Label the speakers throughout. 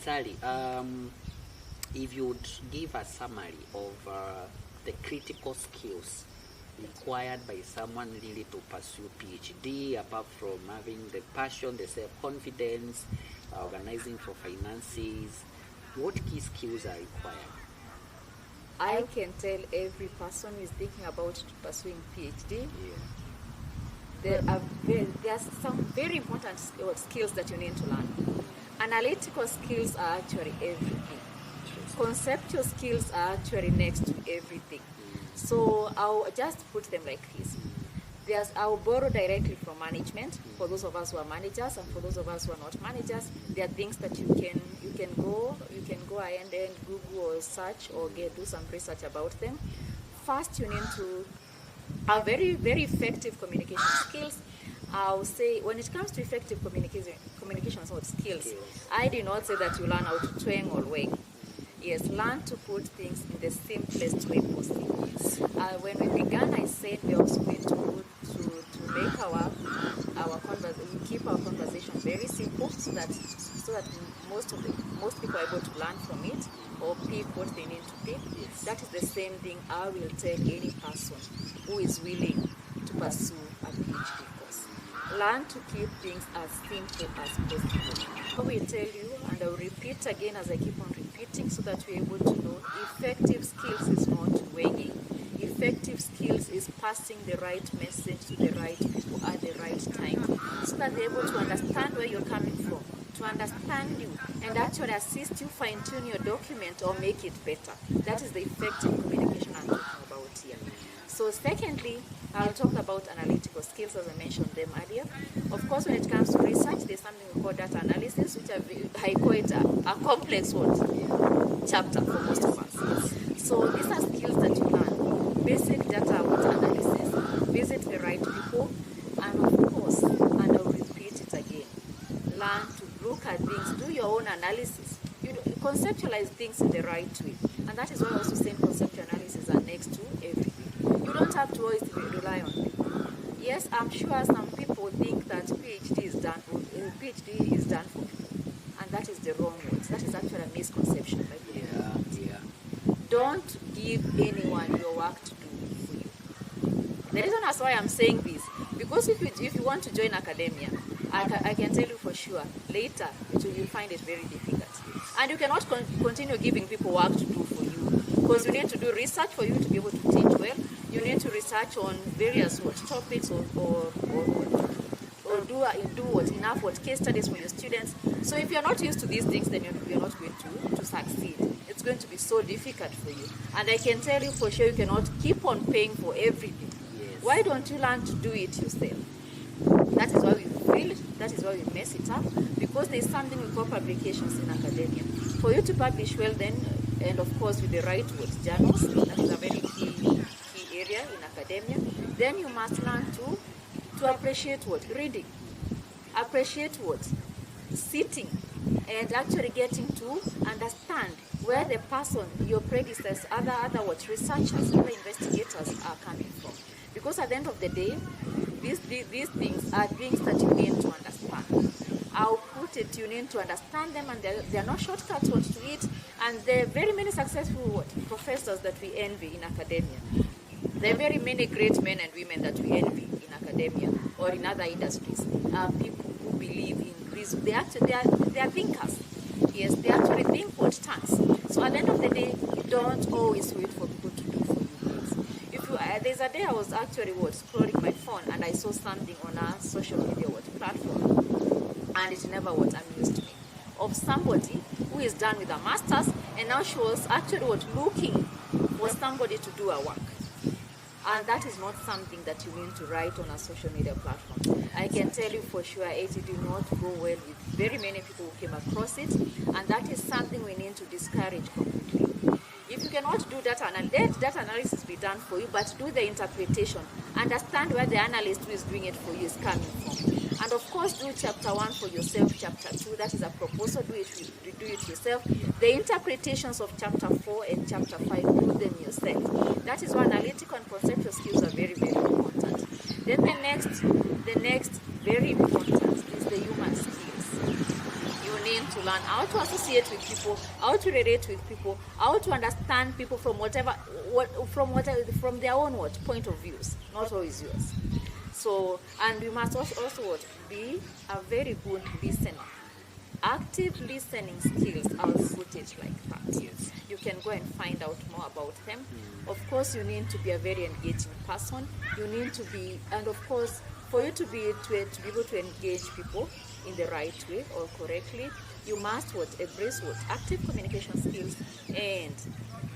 Speaker 1: Gaceri, if you would give a summary of the critical skills required by someone really to pursue PhD, apart from having the passion, the self-confidence, organizing for finances, what key skills are required?
Speaker 2: I can tell every person who is thinking about pursuing PhD, there are some very important skills that you need to learn. Analytical skills are actually everything. Conceptual skills are actually next to everything. So I'll just put them like this. I'll borrow directly from management for those of us who are managers, and for those of us who are not managers, there are things that you can go ahead and Google or search or do some research about them. First, you need to have very, very effective communication skills. I'll say when it comes to effective communication skills, I do not say that you learn how to twang or wing. Yes, learn to put things in the simplest way possible. When we began, I said we are also going to make our conversation, we keep our conversation very simple, so that most people are able to learn from it or pick what they need to pick. Yes. That is the same thing I will tell any person who is willing to pursue a PhD course. Learn to keep things as simple as possible. I will tell you, and I will repeat again as I keep on repeating, so that we're able to know effective skills is not winging. Effective skills is passing the right message to the right people at the right time, so that they're able to understand where you're coming from, to understand you, and actually assist you fine-tune your document or make it better. That is the effective communication I'm talking about here. So secondly, I'll talk about analytical skills, as I mentioned them earlier. Of course, when it comes to research, there's something we call data analysis, which I call it a complex chapter for most of us. So these are skills that you learn. Basic data analysis, visit the right people, and of course, and I'll repeat it again, learn to look at things, do your own analysis. You conceptualize things in the right way. And that is why I also say conceptual analysis are next to everything. You don't have to always rely on people. Yes, I'm sure some people think that PhD is done for people. And that is the wrong word. That is actually a misconception. Don't give anyone your work to do for you. The reason that's why I'm saying this, because if you want to join academia, I can tell you for sure, later you'll find it very difficult. And you cannot continue giving people work to do for you, because you need to do research for you to be able to teach well. You need to research on various topics or do enough case studies for your students. So if you're not used to these things, then you're not going to succeed. It's going to be so difficult for you. And I can tell you for sure, you cannot keep on paying for everything. Yes. Why don't you learn to do it yourself? That is why we fail. That is why we mess it up. Because there is something we call publications in academia. For you to publish well, then, and of course with the right journals, that is a very key area in academia. Then you must learn to appreciate reading, appreciate sitting, and actually getting to understand where the person, your predecessors, other researchers, other investigators are coming from. Because at the end of the day, these things are things that you need to understand. I'll put it, you need to understand them, and there are no shortcuts to it. And there are very many successful professors that we envy in academia. There are very many great men and women that we envy in academia or in other industries. People who believe in reason. They are thinkers. Yes, they actually think what tanks. So at the end of the day, you don't always wait for people to do for you things. There's a day I was actually scrolling my phone, and I saw something on a social media platform, and it never amused me, of somebody who is done with a master's, and now she was actually looking for somebody to do her work. And that is not something that you need to write on a social media platform. I can tell you for sure it did not go well with very many people who came across it, and that is something we need to discourage completely. If you cannot do data analysis be done for you, but do the interpretation. Understand where the analyst who is doing it for you is coming from. And of course, do chapter 1 for yourself, chapter 2, that is a proposal, do it yourself. The interpretations of chapter 4 and chapter 5, do them yourself. That is why analytical and conceptual skills are very, very important. Then the next very important is the human skills. You need to learn how to associate with people, how to relate with people, how to understand people from from their own point of views, not always yours. So, and you must also be a very good listener. Active listening skills, I'll put it like that.
Speaker 1: Yes.
Speaker 2: You can go and find out more about them. Of course, you need to be a very engaging person. You need to be, and of course, for you to be able to engage people in the right way or correctly, you must embrace active communication skills and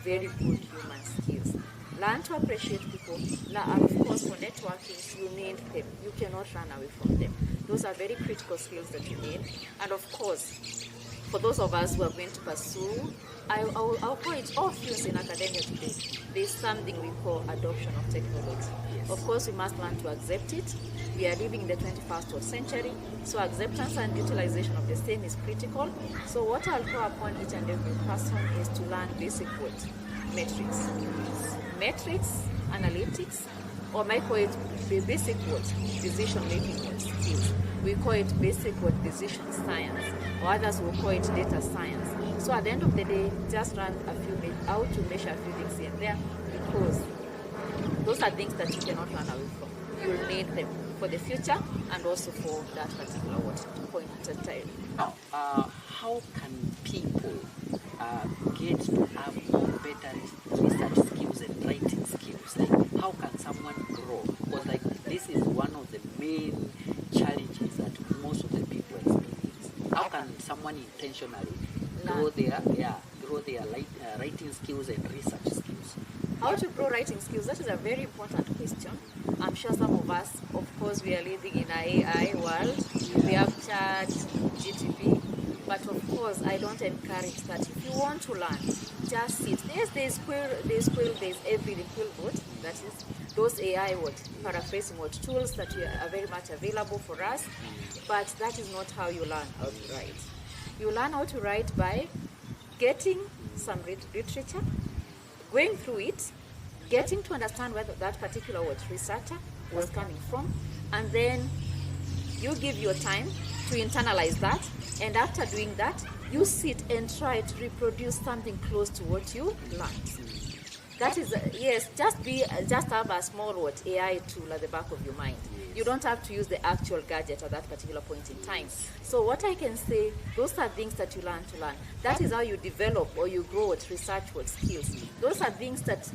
Speaker 2: very good human skills. Learn to appreciate people, and of course for networking, you need them. You cannot run away from them. Those are very critical skills that you need. And of course, for those of us who are going to pursue, I'll call it all fields in academia today, there's something we call adoption of technology.
Speaker 1: Yes.
Speaker 2: Of course, we must learn to accept it. We are living in the 21st century, so acceptance and utilization of the same is critical. So what I'll call upon each and every person is to learn basic metrics, analytics, or might call it basic decision-making skills. We call it basic decision science, or others will call it data science. So at the end of the day, just learn how to measure a few things here and there, because those are things that you cannot run away from. You'll need them for the future and also for that particular point in time.
Speaker 1: Now, how can people get to have more better research skills and writing skills? Like, how can someone grow? Because like this is one of the main challenges that most of the people experience. How can someone intentionally grow their writing skills and research skills?
Speaker 2: How to grow writing skills? That is a very important question. I'm sure some of us, of course, we are living in an AI world. We have chat, GTP. But of course, I don't encourage that. If you want to learn, just sit. Yes, there's every Quillbot. That is those AI paraphrasing tools that are very much available for us. But that is not how you learn how to write. You learn how to write by getting some literature, going through it, getting to understand where that particular researcher was coming from, and then you give your time to internalize that, and after doing that, you sit and try to reproduce something close to what you learned. That is, yes, just have a small AI tool at the back of your mind. You don't have to use the actual gadget at that particular point in time. So what I can say, those are things that you learn to learn. That is how you develop or you grow research skills. Those are things that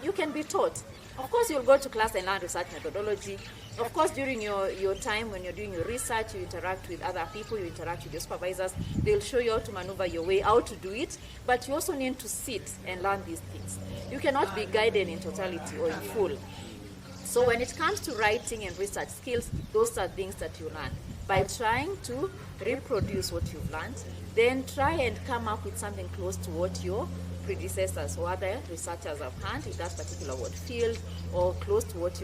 Speaker 2: you can be taught. Of course, you'll go to class and learn research methodology. Of course, during your time when you're doing your research, you interact with other people, you interact with your supervisors. They'll show you how to maneuver your way, how to do it. But you also need to sit and learn these things. You cannot be guided in totality or in full. So when it comes to writing and research skills, those are things that you learn by trying to reproduce what you've learned, then try and come up with something close to what your predecessors or other researchers have learned in that particular field, or close to what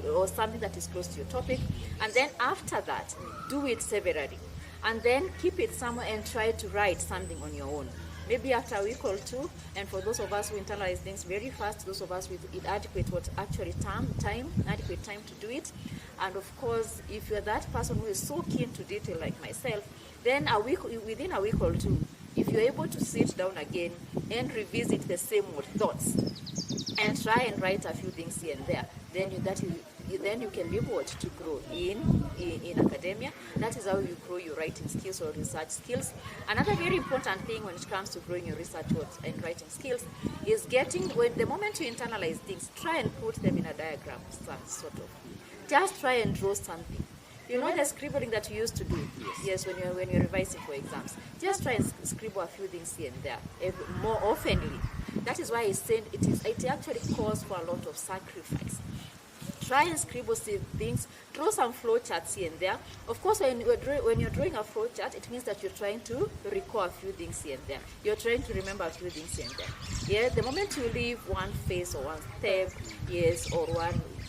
Speaker 2: or something that is close to your topic. And then after that, do it severally. And then keep it somewhere and try to write something on your own. Maybe after a week or two, and for those of us who internalize things very fast, those of us with adequate time to do it. And of course, if you're that person who is so keen to detail like myself, then within a week or two, if you're able to sit down again and revisit the same thoughts and try and write a few things here and there, then you can be able to grow in academia. That is how you grow your writing skills or research skills. Another very important thing when it comes to growing your research and writing skills is the moment you internalize things, try and put them in a diagram, sort of. Just try and draw something. You know the scribbling that you used to do? Yes, when you're revising for exams. Just try and scribble a few things here and there, more oftenly. That is why it actually calls for a lot of sacrifice. Try and scribble things, draw some flow charts here and there. Of course, when you're drawing a flow chart, it means that you're trying to recall a few things here and there. You're trying to remember a few things here and there. Yeah, the moment you leave one phase or one step, or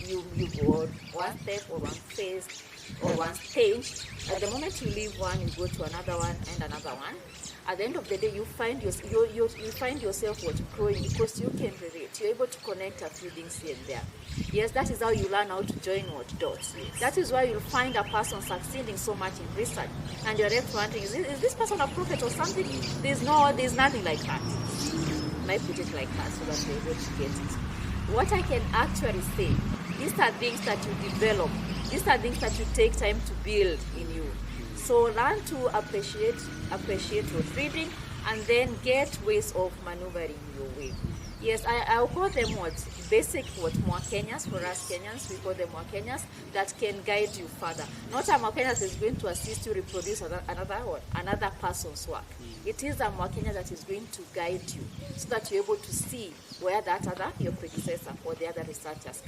Speaker 2: you go one step or one phase or one stage, at the moment you leave one, you go to another one and another one. At the end of the day, you find yourself growing because you can relate. You're able to connect a few things here and there. Yes, that is how you learn how to join dots. Yes. That is why you'll find a person succeeding so much in research, and you're left wondering, is this person a prophet or something? There's nothing like that. I put it like that so that you're able to get it. What I can actually say, these are things that you develop. These are things that you take time to build in you. So learn to appreciate what reading, and then get ways of maneuvering your way. Yes, I'll call them basic more Kenyans. For us Kenyans, we call them more Kenyans that can guide you further. Not a more Kenyans is going to assist you reproduce another person's work. It is a more Kenya that is going to guide you so that you're able to see where your predecessor or the other researchers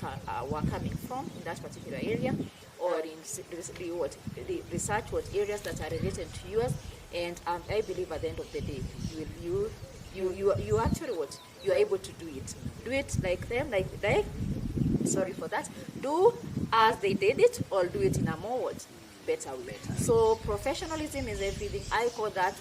Speaker 2: were coming from in that particular area, or in the research areas that are related to yours. And I believe at the end of the day, you actually you are able to do it like them, sorry for that, do as they did it, or do it in a more better way. So professionalism is everything. I call that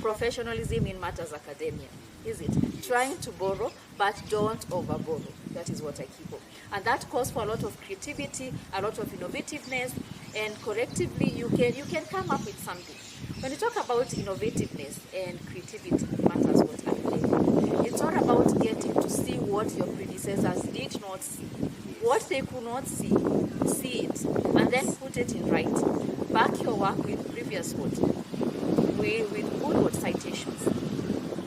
Speaker 2: professionalism in matters academia. Is it trying to borrow, but don't over borrow? That is what I keep up, and that calls for a lot of creativity, a lot of innovativeness, and collectively you can come up with something. When you talk about innovativeness and creativity, matters what I believe. It's all about getting to see what your predecessors did not see, what they could not see it, and then put it in writing. Back your work with previous with good citations,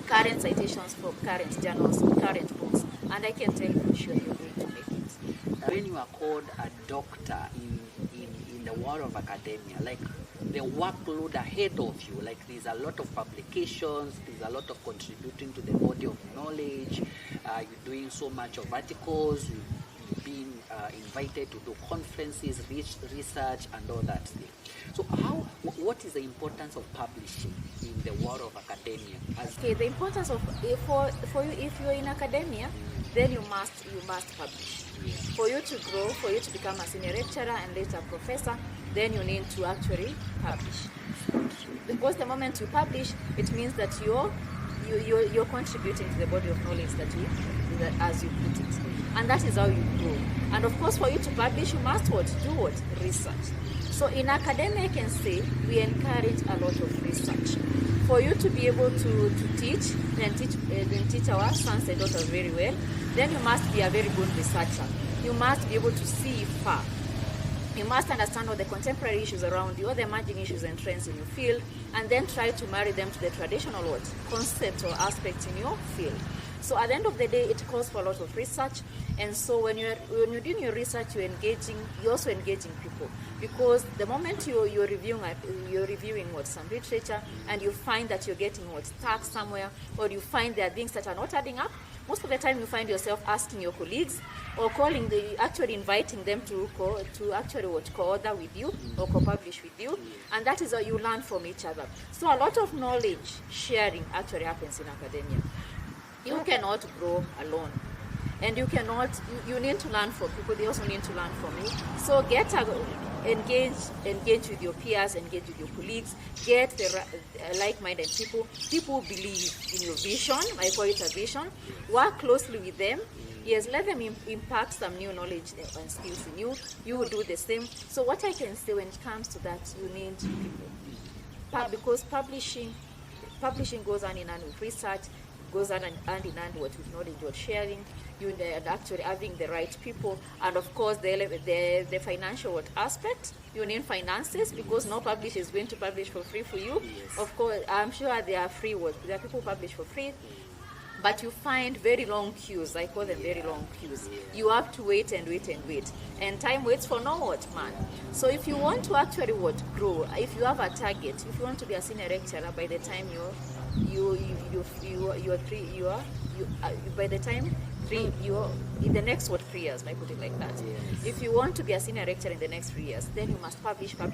Speaker 2: current citations from current journals, current books, and I can tell you for sure you're going to make it.
Speaker 1: When you are called a doctor in the world of academia, like the workload ahead of you, like there's a lot of publications, there's a lot of contributing to the body of knowledge, you're doing so much of articles, you've been invited to do conferences, research, and all that thing. So what is the importance of publishing in the world of academia?
Speaker 2: Okay, the importance of, for you, if you're in academia, then you must publish.
Speaker 1: Yeah.
Speaker 2: For you to grow, for you to become a senior lecturer and later professor, then you need to actually publish. Because the moment you publish, it means that you're contributing to the body of knowledge that as you put it. And that is how you grow. And of course, for you to publish, you must do research. So in academia, I can say we encourage a lot of research. For you to be able to teach and teach our sons and daughters very well, then you must be a very good researcher. You must be able to see far. You must understand all the contemporary issues around you, all the emerging issues and trends in your field, and then try to marry them to the traditional concepts or aspects in your field. So at the end of the day, it calls for a lot of research. And so when you're doing your research, you're also engaging people, because the moment you're reviewing some literature, and you find that you're getting stuck somewhere, or you find there are things that are not adding up, most of the time you find yourself asking your colleagues, or actually inviting them to actually co-author with you or co-publish with you, and that is how you learn from each other. So a lot of knowledge sharing actually happens in academia. You cannot grow alone, and you need to learn from people. They also need to learn from you. So engage with your peers, engage with your colleagues, get the like-minded people who believe in your vision. I call it a vision. Work closely with them. Yes, let them impact some new knowledge and skills in you. You will do the same. So what I can say when it comes to that, you need people. Because publishing goes hand in hand with research, goes hand in hand with knowledge you're sharing, you actually having the right people, and of course the financial aspect. You need finances, because no publisher is going to publish for free for you.
Speaker 1: Yes.
Speaker 2: Of course, I'm sure there are free words. There are people who publish for free, but you find very long queues. I call them very long queues. You have to wait and wait and wait, and time waits for no man. So if you want to actually grow, if you have a target, if you want to be a senior lecturer by the time you're in the next 3 years, I put it like that.
Speaker 1: Yes.
Speaker 2: If you want to be a senior lecturer in the next 3 years, then you must publish, so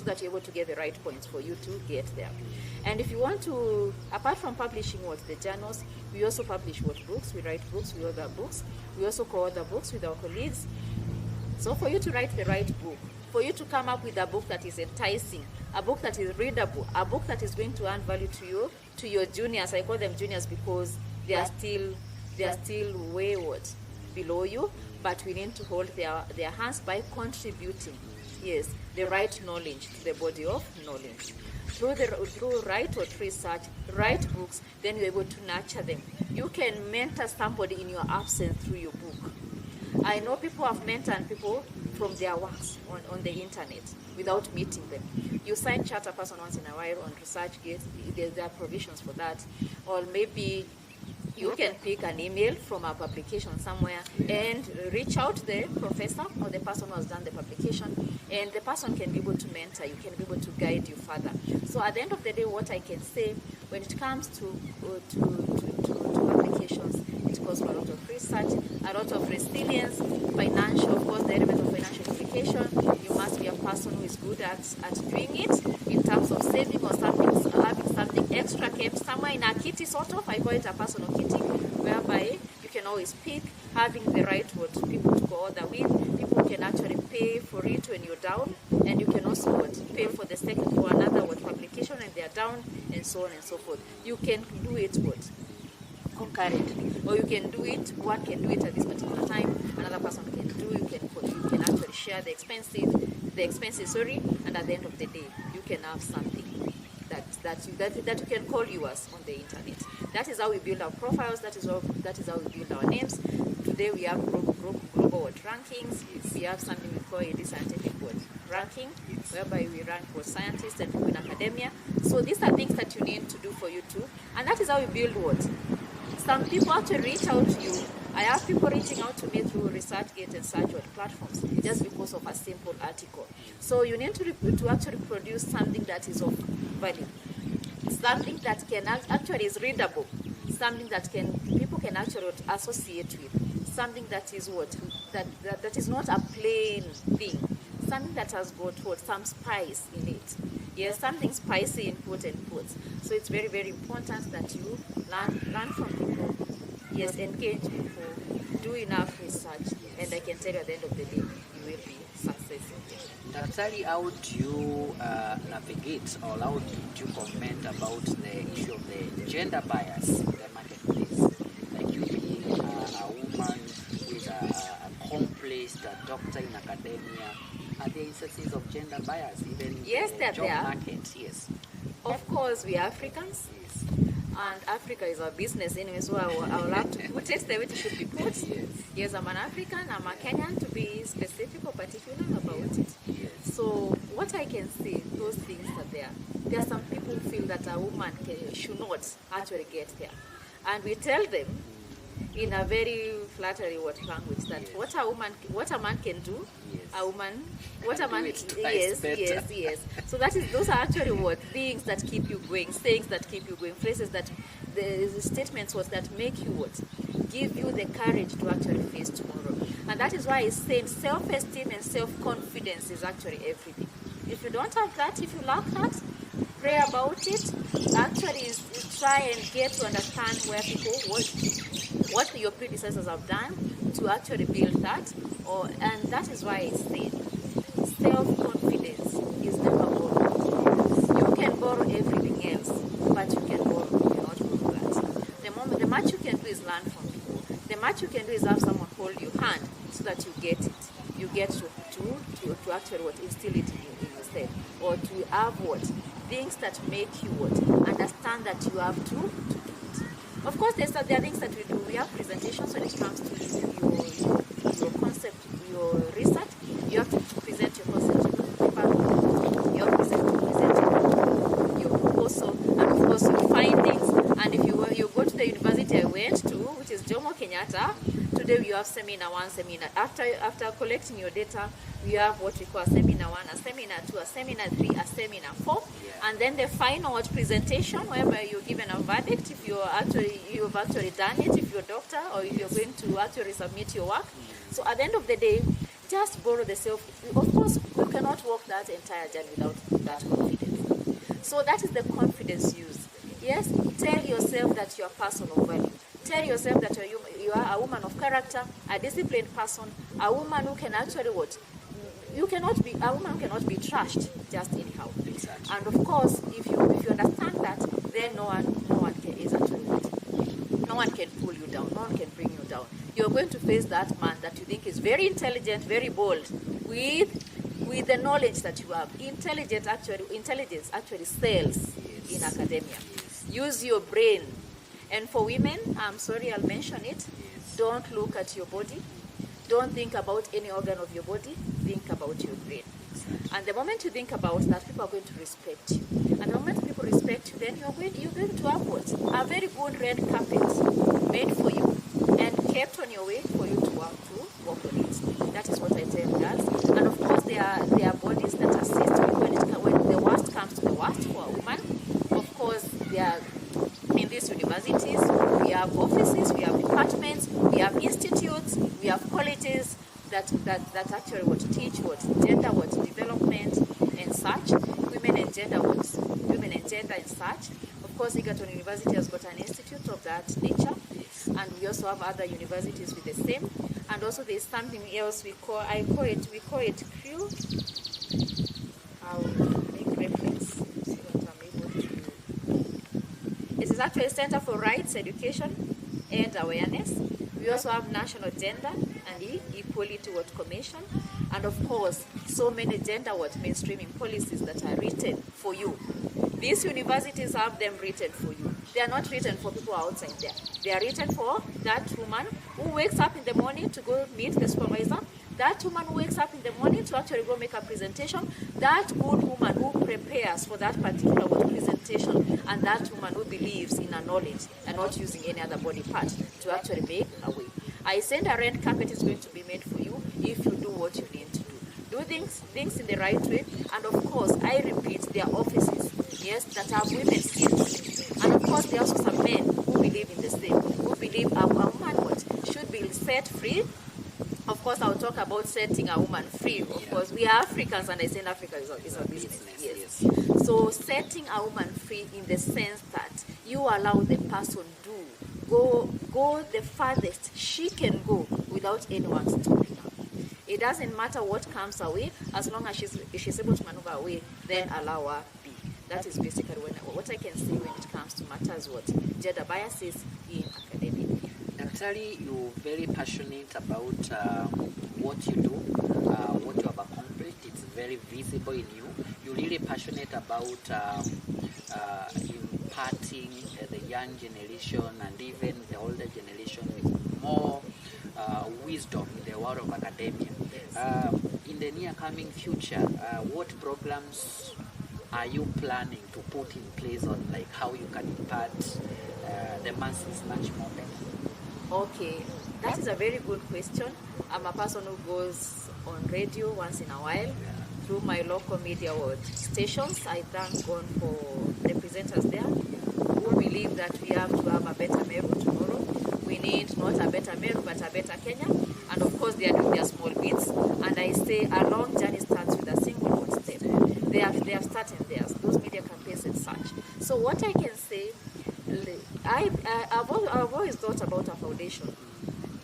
Speaker 2: that you're able to get the right points for you to get there. And if you want to, apart from publishing the journals, we also publish books. We write books, we author books. We also co-author books with our colleagues. So for you to write the right book, for you to come up with a book that is enticing, a book that is readable, a book that is going to add value to you, to your juniors. I call them juniors because they are still wayward below you, but we need to hold their hands by contributing, yes, the right knowledge to the body of knowledge. Through right or research, write books, then you're able to nurture them. You can mentor somebody in your absence through your book. I know people have mentored people from their works on the internet without meeting them. You sign charter person once in a while on ResearchGate, there are provisions for that. Or maybe you can pick an email from a publication somewhere and reach out to the professor or the person who has done the publication, and the person can be able to mentor you, can be able to guide you further. So at the end of the day, what I can say when it comes to publications, it calls for a lot of research, a lot of resilience, financial, of course, the element of financial implication. You must be a person who is good at doing it in terms of saving or something, having something extra kept somewhere in a kitty sort of. I call it a personal kitty, whereby you can always pick, having the right people to go other with. People can actually pay for it when you're down, and you can also pay for the second for another publication and they're down, and so on and so forth. You can do it concurrently, or you can do it, one can do it at this particular time, another person can do it, you can actually share the expenses, and at the end of the day, you can have something that you can call yours on the internet. That is how we build our profiles, that is how we build our names. Today we have global rankings. We have something we call a scientific ranking, whereby we rank for scientists and people in academia. So these are things that you need to do for you too, and that is how we build what? Some people actually reach out to you. I have people reaching out to me through ResearchGate and SearchWord platforms just because of a simple article. So you need to actually produce something that is of value, something that can actually is readable, something that people can actually associate with, something that is that is not a plain thing, something that has got some spice in it. Yes, something spicy in quote and quotes. So it's very, very important that you learn from people. Yes, engage people, do enough research, and I can tell you at the end of the day, you will be successful.
Speaker 1: Gaceri, how do you navigate, or how do you comment about the issue of the gender bias in the marketplace? Like you being a woman who is accomplished, a doctor in academia, are there instances of gender bias even in the job market? Yes.
Speaker 2: Of course, we are Africans.
Speaker 1: Yes.
Speaker 2: And Africa is our business anyway, so I will have to put it the way it should be put. Yes, I'm an African, I'm a Kenyan, to be specific or particular about it.
Speaker 1: Yes.
Speaker 2: So what I can say, those things are there. There are some people who feel that a woman should not actually get there. And we tell them in a very flattery language that what a man can do, a woman, what a man, yes. So those are actually things that keep you going, sayings that keep you going, phrases that, the statements that make you give you the courage to actually face tomorrow. And that is why I say self-esteem and self-confidence is actually everything. If you don't have that, if you lack that, pray about it. Actually, try and get to understand where people, what your predecessors have done to actually build that. And that is why I say self-confidence is never borrowed. You can borrow everything else, but you cannot borrow that. The much you can do is learn from people. The much you can do is have someone hold your hand so that you get it. You get to actually instill it in yourself, or to have things that make you understand that you have to do it. Of course, there are things that we do. We have presentations when it comes to your concept, your research. You have to present your concept to the paper. You have to present your proposal, and of course your findings. And if you go to the university I went to, which is Jomo Kenyatta, today you have seminar 1, seminar. After collecting your data, we have what we call a seminar 1, a seminar 2, a seminar 3, a seminar 4, and then the final presentation, whereby you're given a verdict if you've actually done it, if you're a doctor, or if you're going to actually submit your work. So at the end of the day, just borrow the self. Of course, you cannot walk that entire journey without that confidence. So that is the confidence used. Yes, tell yourself that you are a person of value. Tell yourself that you are a woman of character, a disciplined person, a woman who can actually a woman cannot be trashed just anyhow.
Speaker 1: Exactly.
Speaker 2: And of course, if you understand that, then no one can is actually no one can pull you down, no one can bring you down. You're going to face that man that you think is very intelligent, very bold, with the knowledge that you have. Intelligence actually sells in academia. Use your brain. And for women, I'm sorry, I'll mention it. Don't look at your body. Don't think about any organ of your body. Think about your brain. And the moment you think about that, people are going to respect you. And the moment people respect you, then you're going to have what? A very good red carpet made for you and kept on your way for you to walk on it. That is what I tell girls. And of course, there are bodies that assist when the worst comes to the worst for a woman. Of course, there are, in these universities, we have offices, we have departments, we have institutes, we have colleges that actually would teach gender development and such, women and gender and such. Of course, Egerton University has got an institute of that nature, and we also have other universities with the same. And also there is something else we call it CREW. I'll make reference. See what I'm able to. It is actually a Center for Rights, Education and Awareness. We also have National Gender and Equality Commission, and of course, so many gender mainstreaming policies that are written for you. These universities have them written for you. They are not written for people outside there. They are written for that woman who wakes up in the morning to go meet the supervisor, that woman who wakes up in the morning to actually go make a presentation, that good woman who prepares for that particular presentation, and that woman who believes in her knowledge and not using any other body part to actually make a way. I said a red carpet is going to be made for you if you do what you need to do. Do things in the right way, and of course, I repeat, there are offices, yes, that have women skills. And of course, there are also some men who believe in the same, who believe a woman should be set free. Of course, I'll talk about setting a woman free. Of course, we are Africans, and I say Africa is a business. Yes. So setting a woman free in the sense that you allow the person to go the farthest she can go without anyone stopping her. It doesn't matter what comes her way, as long as she's able to maneuver away, then allow her be. That is basically what I can say when it comes to matters gender biases in academia.
Speaker 1: Actually, you're very passionate about what you do, what you have accomplished. It's very visible in you. You're really passionate about imparting the young generation and even the older generation with more wisdom in the world of academia. In the near coming future, what programs are you planning to put in place on like how you can impart the masses much more better?
Speaker 2: Okay, that is a very good question. I'm a person who goes on radio once in a while through my local media stations. I thank God for the presenters there who believe that we have to have a better Meru tomorrow. We need not a better Meru but a better Kenya. And of course, they are doing their small bits. And I say a long journey starts with a single step. They have started theirs, those media campaigns and such. So what I can say, I've always thought about a foundation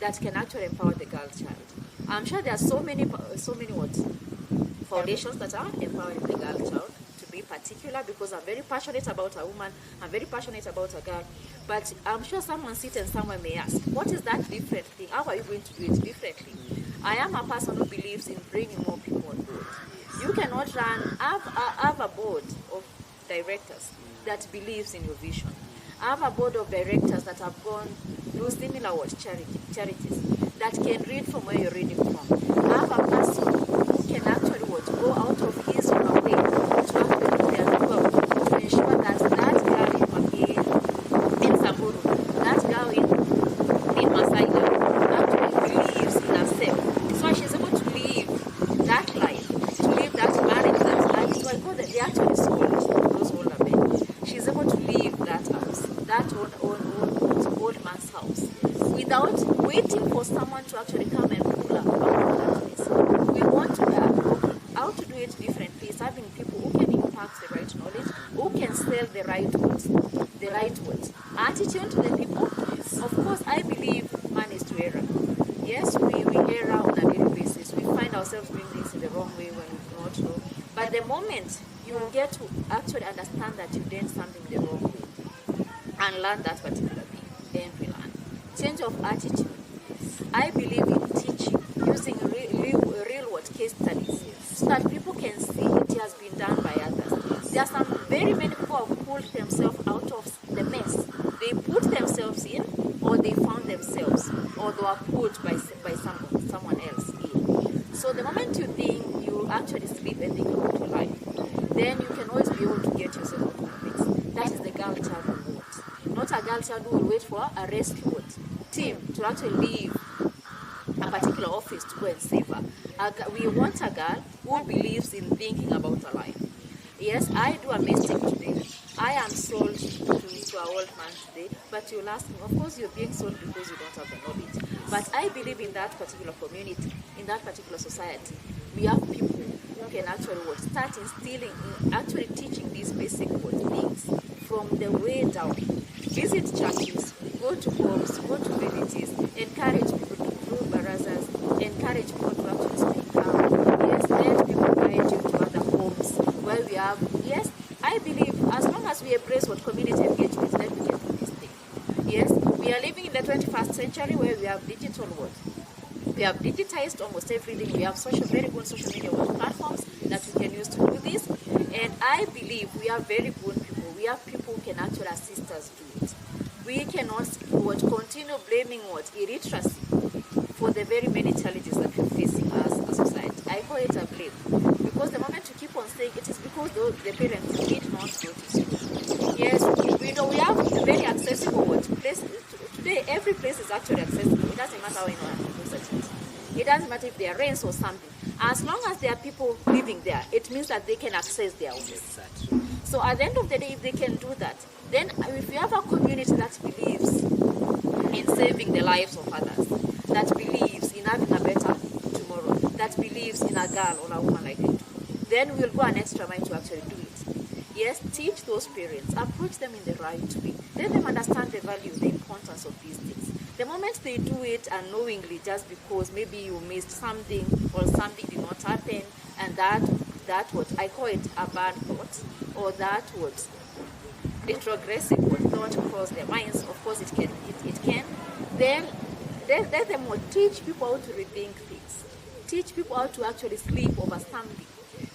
Speaker 2: that can actually empower the girl child. I'm sure there are so many foundations that are empowering the girl child, to be particular, because I'm very passionate about a woman, I'm very passionate about a girl. But I'm sure someone sitting and someone may ask, what is that different thing? How are you going to do it differently? I am a person who believes in bringing more people on board. You cannot have a board of directors that believes in your vision. I have a board of directors that have gone through similar charities that can read from where you're reading from. I have a person who can actually go out of his or her way to actually do their work to ensure that that girl in Samburu, that girl in Masaida actually believes in herself. So she's able to live that life, to live that marriage, that life. So I call them, they actually scholars, those older men. She's able to live that house, that old man's house, without waiting for someone to actually come and pull her out of that place. We want to how to do it differently is having people who can impact the right knowledge, who can sell the right words, attitude to the people. Of course, I believe man is to error. Yes, we err on a daily basis. We find find ourselves doing things in the wrong way when we do not know. But the moment you get to actually understand that you've done something the wrong way and learn that particular thing, and relearn. Change of attitude. I believe in teaching using real world case studies so that people can see it has been done by others. There are some very many people who have pulled themselves out of the mess. They put themselves in, or they found themselves, or they were pulled by someone else in. So the moment you think you actually sleep and think about your life, then you can always be able to get yourself out of the mess. That is the girl child who wants. Not a girl child who will wait for a rescue team to actually leave a particular office to go and save her. We want a girl who believes in thinking about her life. Yes, I do a mistake today. I am sold to an old man today, but you'll ask me, of course you're being sold because you don't have the knowledge. But I believe in that particular community, in that particular society, we have people who can actually start instilling, actually teaching these basic things from the way down. Visit churches, go to homes, go to villages, encourage people to do barazas, encourage people to actually speak out. Yes, let people guide you to other homes where we have, yes, I believe as long as we embrace what community engagement, then we can do this thing. Yes, we are living in the 21st century where we have digital world. We have digitized almost everything. We have very good social media platforms that we can use to do this. And I believe we are very good people. We have people who can actually assist us do it. We cannot continue blaming illiteracy for the very many challenges that we're facing as a society. I call it a blame. Because the moment you keep on saying it is because the parents did not go to school. Yes, we have a very accessible place. Today, every place is actually accessible. It doesn't matter how you know. It doesn't matter if they are rents or something. As long as there are people living there, it means that they can access their own. So at the end of the day, if they can do that, then if you have a community that believes in saving the lives of others, that believes in having a better tomorrow, that believes in a girl or a woman like that, then we'll go an extra mile to actually do it. Yes, teach those parents, approach them in the right way. Let them understand the value, the importance of these things. The moment they do it unknowingly, just because maybe you missed something or something did not happen, and that what I call it a bad thought, or that what retrogressive thought cross their minds. Of course, it can. Then let them teach people how to rethink things. Teach people how to actually sleep over something.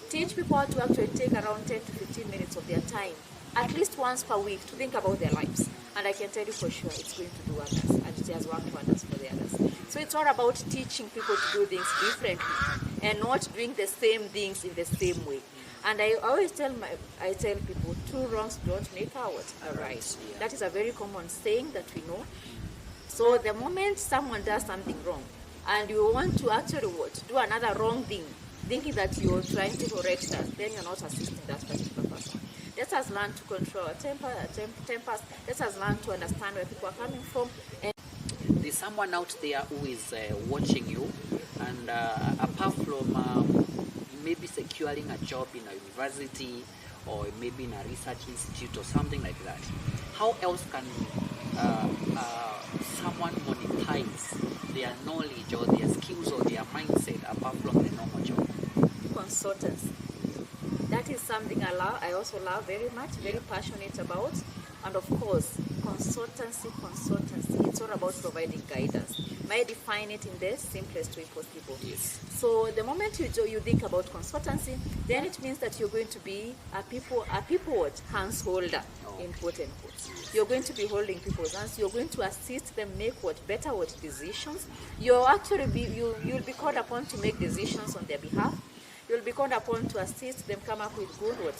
Speaker 2: Teach people how to actually take around 10 to 15 minutes of their time, at least once per week, to think about their lives. And I can tell you for sure it's going to do wonders, and it has worked wonders for the others. So it's all about teaching people to do things differently and not doing the same things in the same way. And I always tell people, two wrongs don't make a right.
Speaker 1: Yeah.
Speaker 2: That is a very common saying that we know. So the moment someone does something wrong, and you want to actually do another wrong thing, thinking that you're trying to correct us, then you're not assisting that particular person. Let us learn to control our tempers. Let us learn to understand where people are coming from. And
Speaker 1: there's someone out there who is watching you, and apart from maybe securing a job in a university or maybe in a research institute or something like that, how else can someone monetize their knowledge or their skills or their mindset apart from the normal job?
Speaker 2: Consultancy. That is something I also love very much, very passionate about. And of course, consultancy, it's all about providing guidance. May I define it in the simplest way possible?
Speaker 1: Yes.
Speaker 2: So the moment you think about consultancy, then it means that you're going to be a people hands holder, in quote unquote. You're going to be holding people's hands. You're going to assist them make better decisions. You'll be called upon to make decisions on their behalf. You'll be called upon to assist them come up with good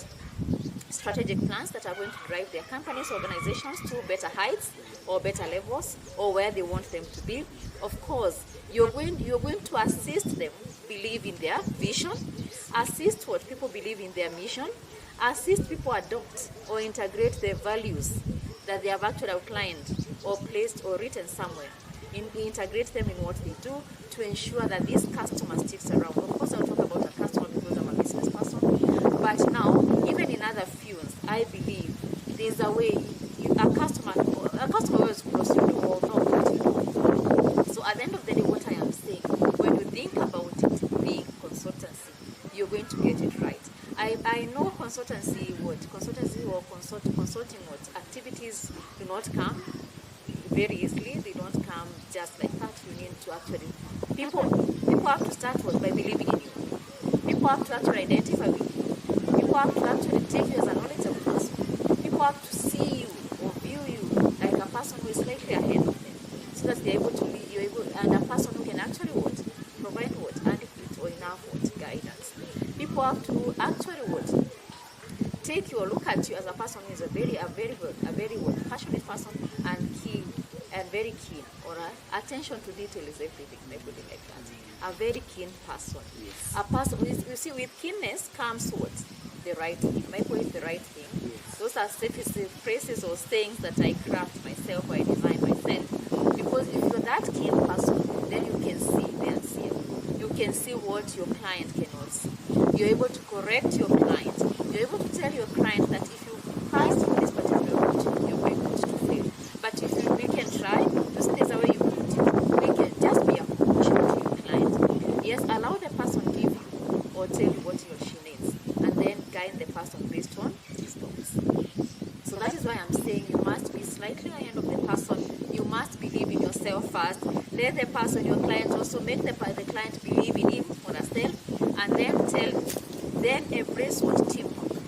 Speaker 2: strategic plans that are going to drive their companies, organizations to better heights or better levels or where they want them to be. Of course, you're going to assist them believe in their vision, assist what people believe in their mission, assist people adopt or integrate the values that they have actually outlined or placed or written somewhere. Integrate them in what they do to ensure that this customer sticks around. Of course, I'll talk about a customer because I'm a business person. But now, even in other fields, I believe there's a way a customer always close to you or know what you know. So at the end of the day, what I am saying, when you think about it, consultancy or consulting activities do not come very easily. They don't come just like that. You need to actually, people have to start by believing in you. People have to actually identify with you. People have to actually take you as a knowledgeable person. People have to see you or view you like a person who is slightly ahead of them, so that they're able to be, and a person who can actually provide adequate or enough guidance. People have to actually take you or look at you as a person who is a very passionate person and very keen, or attention to detail is everything, everything like that. A very keen person.
Speaker 1: Yes.
Speaker 2: A person, you see, with keenness comes the right thing. My point is the right thing.
Speaker 1: Yes.
Speaker 2: Those are phrases or sayings that I craft myself or I design myself. Because if you're that keen person, then you can see the unseen. You can see what your client cannot see. You're able to correct your client. You're able to tell your client that if you pass through this particular route, you're going to fail. But if we can try, this is how you put it. We can just be a coach to your client. Yes, allow the person give you or tell you what she needs, and then guide the person based on his thoughts. So that is why I'm saying you must be slightly ahead of the person. You must believe in yourself first. Let the person, your client, also make the client believe in him or herself, and then embrace teamwork.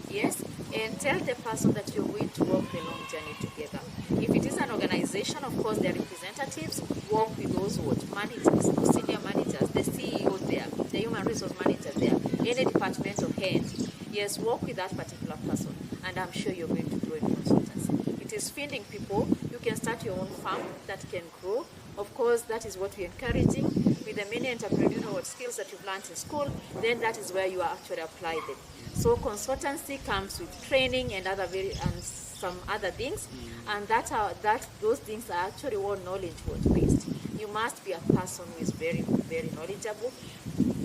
Speaker 2: Yes, and tell the person that you're going to walk the long journey together. If it is an organization, of course, their representatives work with those managers, senior managers, the CEO there, the human resource manager there, any departmental head. Yes, work with that particular person, and I'm sure you're going to grow in consultancy. It is feeding people. You can start your own farm that can grow. Of course, that is what we're encouraging. With the many entrepreneurial skills that you've learned in school, then that is where you actually apply them. So consultancy comes with training and some other things, and those things are actually all knowledge based. You must be a person who is very, very knowledgeable.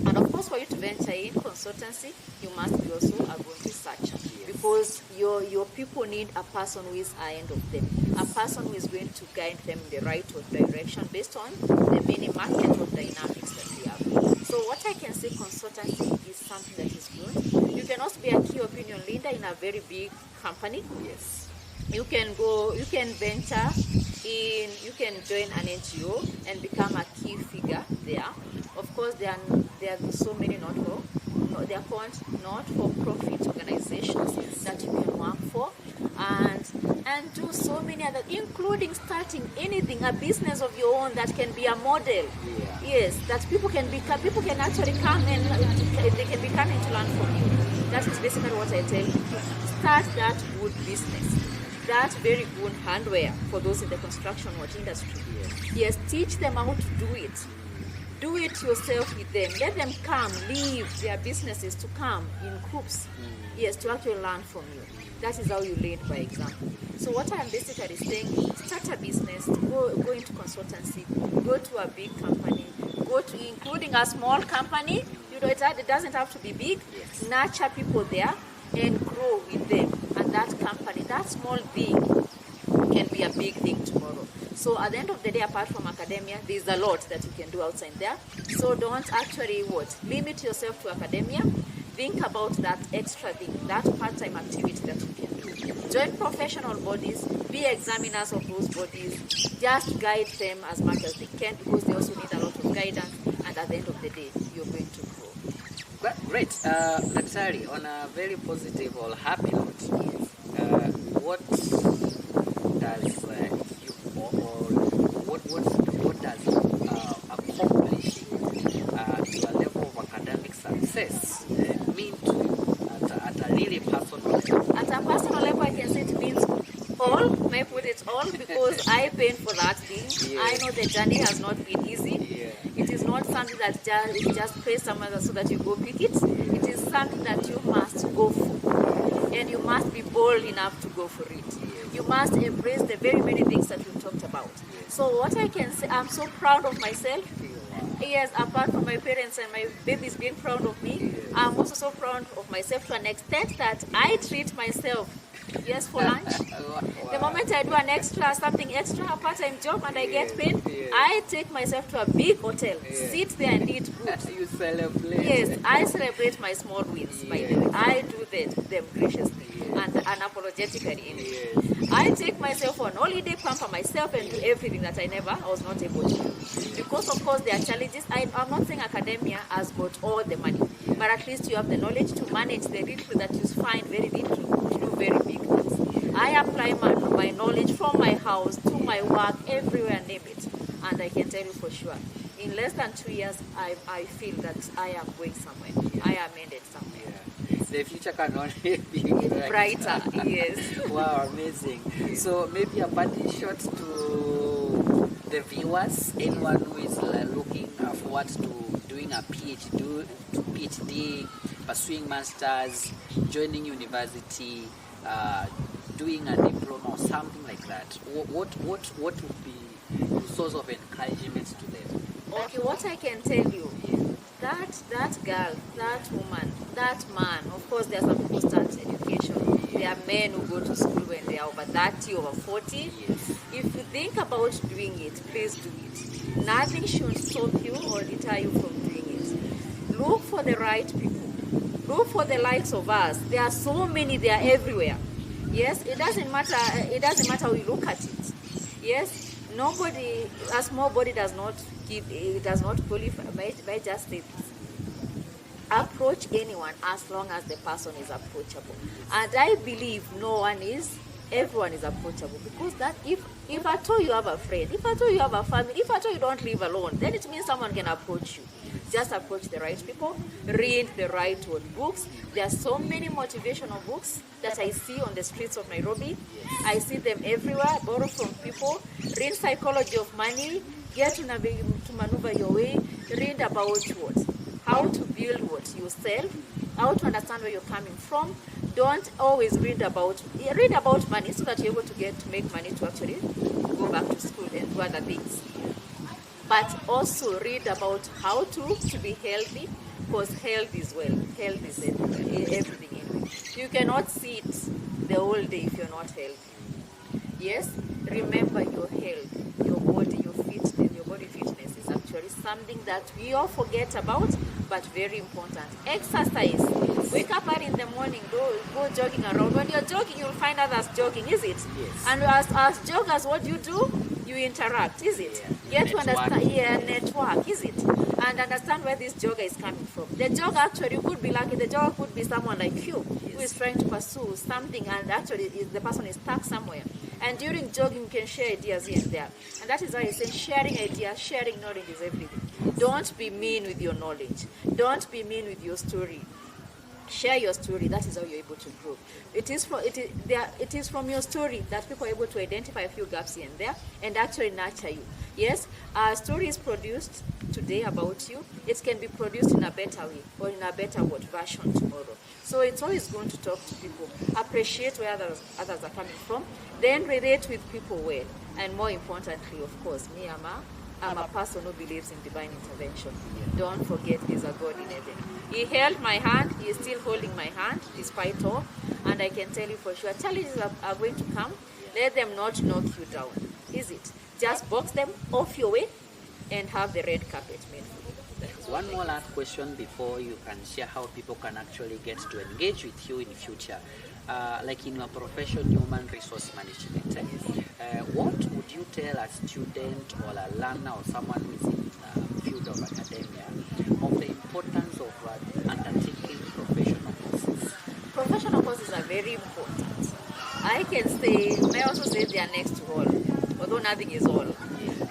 Speaker 2: And of course, for you to venture in consultancy, you must be also a good researcher, because your people need a person who is ahead of them, a person who is going to guide them in the right direction based on the many market or dynamics that we have. So what I can say, consultancy is something that is good. You can also be a key opinion leader in a very big company.
Speaker 1: Yes.
Speaker 2: You can venture in, you can join an NGO and become a key figure there. Of course, there are so many not-for-profit organizations that you can work for, and do so many other, including starting anything, a business of your own that can be a model.
Speaker 1: Yeah.
Speaker 2: Yes, that people can actually come and they can be coming to learn from you. That is basically what I tell people. Start that good business, that very good hardware for those in the construction industry. Yes, teach them how to do it. Do it yourself with them. Let them come, leave their businesses to come in groups. Yes, to actually learn from you. That is how you lead by example. So what I'm basically saying, start a business, go into consultancy, go to a big company, go to including a small company. It doesn't have to be big. Nurture people there and grow with them. And that company, that small thing, can be a big thing tomorrow. So at the end of the day, apart from academia, there's a lot that you can do outside there. So don't actually limit yourself to academia. Think about that extra thing, that part-time activity that you can do. Join professional bodies, be examiners of those bodies. Just guide them as much as they can, because they also need a lot of guidance. And at the end of the day, you're going to grow.
Speaker 1: Great. Gaceri, on a very positive or happy note, what does what does accomplishing to a level of academic success mean to you at a really personal level?
Speaker 2: At a personal level, I can say it means all. May I put it all, because I paid for that thing. I know the journey has not been easy. It is not something that just pay someone so that you go pick it. It is something that you must go for, and you must be bold enough to go for it. You must embrace the very many things that you talked about. So what I can say, I'm so proud of myself. Yes, apart from my parents and my babies being proud of me, I'm also so proud of myself to an extent that I treat myself Yes, for lunch. The moment I do something extra, a part-time job, and I get paid, I take myself to a big hotel, sit there and eat good.
Speaker 1: You celebrate.
Speaker 2: Yes, I celebrate my small wins, by the way. I do them graciously and unapologetically.
Speaker 1: Yes.
Speaker 2: I take myself on holiday, pamper myself, and do everything that I was not able to do. Because, of course, there are challenges. I'm not saying academia has got all the money, but at least you have the knowledge to manage the little that you find very little to do very big things. I apply my knowledge from my house to my work, everywhere, name it. And I can tell you for sure, in less than 2 years, I feel that I am going somewhere. I am headed somewhere.
Speaker 1: The future can only be
Speaker 2: brighter. Yes.
Speaker 1: Wow, amazing. So maybe a parting shot to the viewers, anyone who is looking forward to doing a PhD, pursuing masters, joining university, doing a diploma or something like that. What would be the source of encouragement to them?
Speaker 2: Okay, what I can tell you, that girl, that woman, that man, of course there are some people start education. There are men who go to school when they are over 30, over 40.
Speaker 1: Yes.
Speaker 2: If you think about doing it, please do it. Nothing should stop you or deter you from doing it. Look for the right people. Look for the likes of us. There are so many, they are everywhere. Yes, it doesn't matter how you look at it. Yes. Nobody, a small body does not qualify by just this. Approach anyone as long as the person is approachable. And I believe everyone is approachable, because that if at all you have a friend, if at all you have a family, if at all you don't live alone, then it means someone can approach you. Just approach the right people, read the right books. There are so many motivational books that I see on the streets of Nairobi. I see them everywhere. Borrow from people. Read Psychology of Money. Get to maneuver your way. Read about how to build yourself, how to understand where you're coming from. Don't always read about money, so that you're able to make money to actually go back to school and do other things. But also read about how to be healthy, because health is wealth. Health is everything. You cannot sit the whole day if you're not healthy. Yes, remember your health, your body, your fitness. Your body fitness is actually something that we all forget about, but very important. Exercise. Wake up early in the morning, go jogging around. When you're jogging, you'll find others jogging, is it?
Speaker 1: Yes.
Speaker 2: And as joggers, what do? You interact, is it? Get to understand, network, is it? And understand where this jogger is coming from. The jogger actually could be lucky. The jogger could be someone like you, who is trying to pursue something, and actually the person is stuck somewhere. And during jogging, you can share ideas here and there. And that is why I say sharing ideas, sharing knowledge is everything. Don't be mean with your knowledge. Don't be mean with your story. Share your story. That is how you're able to grow. It is from your story that people are able to identify a few gaps here and there and actually nurture you. Yes, our story is produced today about you. It can be produced in a better way or in a better version tomorrow. So it's always going to talk to people, appreciate where others are coming from, then relate with people well. And more importantly, of course, I'm a person who believes in divine intervention. Don't forget there's a God in heaven. He held my hand. He is still holding my hand despite all. And I can tell you for sure, challenges are going to come. Let them not knock you down. Is it? Just box them off your way and have the red carpet made for you.
Speaker 1: One more last question before you can share how people can actually get to engage with you in the future. Like in your profession, human resource management, what would you tell a student or a learner or someone who is in the field of academia of the importance of undertaking professional courses?
Speaker 2: Professional courses are very important. I also say they are next to all, although nothing is all.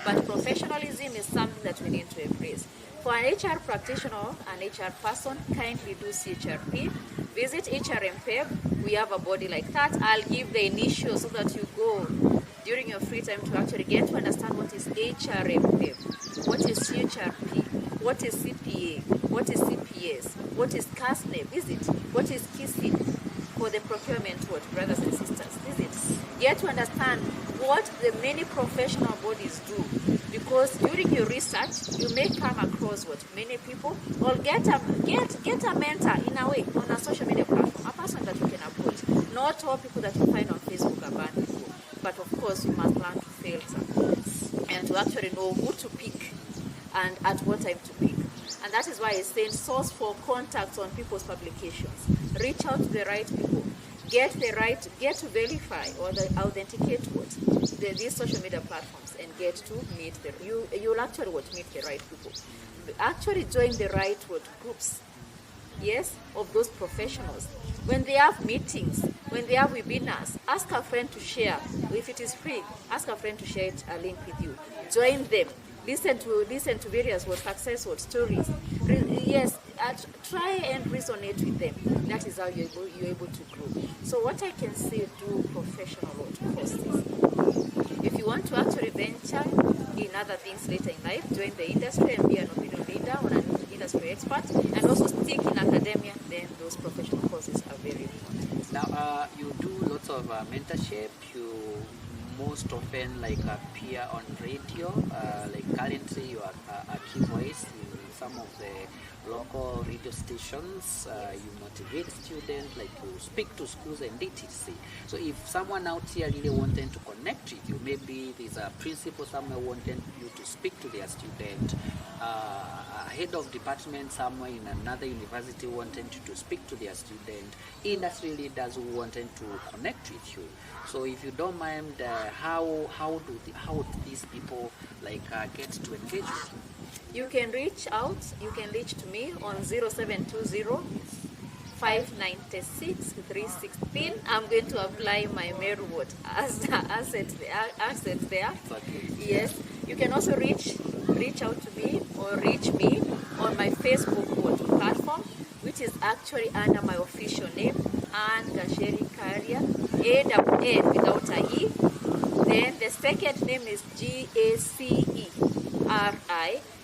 Speaker 2: But professionalism is something that we need to embrace. For an HR practitioner, an HR person, kindly do CHRP. Visit HRMPEB. We have a body like that. I'll give the initials so that you go during your free time to actually get to understand what is HRMPEB, what is CHRP, what is CPA, what is CPS, what is CASNEB, is it? What is KISSIP for the procurement, brothers and sisters, is it? get to understand what the many professional bodies do, because during your research you may come across what many people, or get a mentor in a way on a social media platform, a person that you can approach. Not all people that you find on Facebook are bad people, but of course you must learn to filter and to actually know who to pick and at what time to pick. And that is why it's saying source for contacts on people's publications. Reach out to the right people. Get to verify or authenticate these social media platforms, and get to meet you'll actually meet the right people. Actually join the right groups, yes, of those professionals. When they have meetings, when they have webinars, ask a friend to share. If it is free, ask a friend to share a link with you. Join them. Listen to various success stories. Yes, try and resonate with them. That is how you're able to grow. So what I can say, do professional courses. If you want to actually venture in other things later in life, join the industry and be an opinion leader or an industry expert, and also stick in academia, then those professional courses are very important.
Speaker 1: Now, you do lots of mentorship. You most often appear on radio. Like currently, you are a key voice in some of the local radio stations. You motivate students, you speak to schools and etc. So if someone out here really wanted to connect with you, maybe there's a principal somewhere wanting you to speak to their student, a head of department somewhere in another university wanting you to speak to their student, industry leaders who wanted to connect with you. So if you don't mind, how would these people get to engage with you?
Speaker 2: You can reach out. You can reach to me on 0720 596 316. I'm going to apply my mail as asset there.
Speaker 1: Okay.
Speaker 2: Yes. You can also reach out to me or reach me on my Facebook platform, which is actually under my official name, and Gaceri Kaaria, A without a E. Then the second name is Gaceri,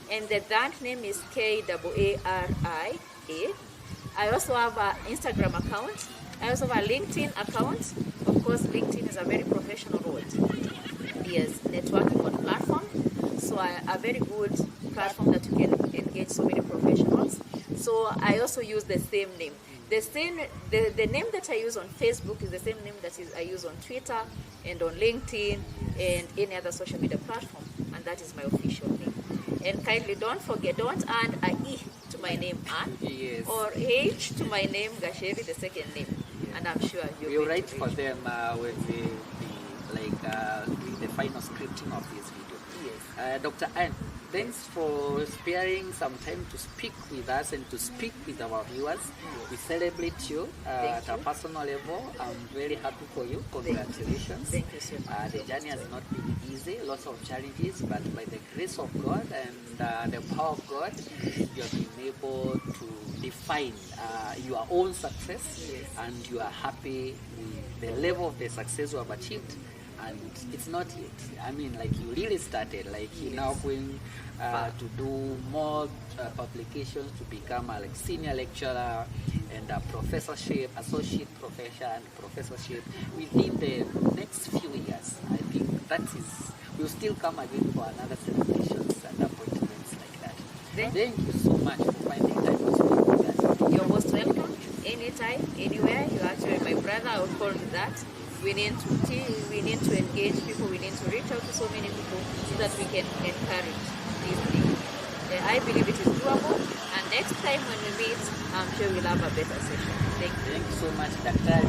Speaker 2: and the third name is Kaaria. I also have an Instagram account. I also have a LinkedIn account. Of course, LinkedIn is a very professional role. Yes, networking on platform. So a very good platform that you can engage so many professionals. So I also use the same name. The name that I use on Facebook is the same name that I use on Twitter and on LinkedIn and any other social media platform, and that is my official name. And kindly don't add a E to my name, Anne,
Speaker 1: yes,
Speaker 2: or H to my name, Gaceri, the second name. Yeah. And I'm sure
Speaker 1: you'll write for them with the final scripting of this video.
Speaker 2: Yes.
Speaker 1: Dr. Anne, thanks for sparing some time to speak with us and to speak with our viewers. We celebrate you at a personal level. I'm very happy for you. Congratulations.
Speaker 2: Thank you so much.
Speaker 1: The journey has not been easy, lots of challenges, but by the grace of God and the power of God, you have been able to define your own success,
Speaker 2: yes,
Speaker 1: and you are happy with the level of the success you have achieved. And it's not yet. I mean, you really started, you're now going to do more publications to become a senior lecturer and a professorship, associate professor and professorship within the next few years. I think that is, we'll still come again for another celebrations and appointments like that. Thank you so much for finding time to speak with us.
Speaker 2: You're most welcome. Anytime, anywhere. You're actually my brother. I would call you that. We need to engage people. We need to reach out to so many people so that we can encourage these things. I believe it is doable. And next time when we meet, I'm sure we'll have a better session. Thank you.
Speaker 1: Thank you so much, Dr.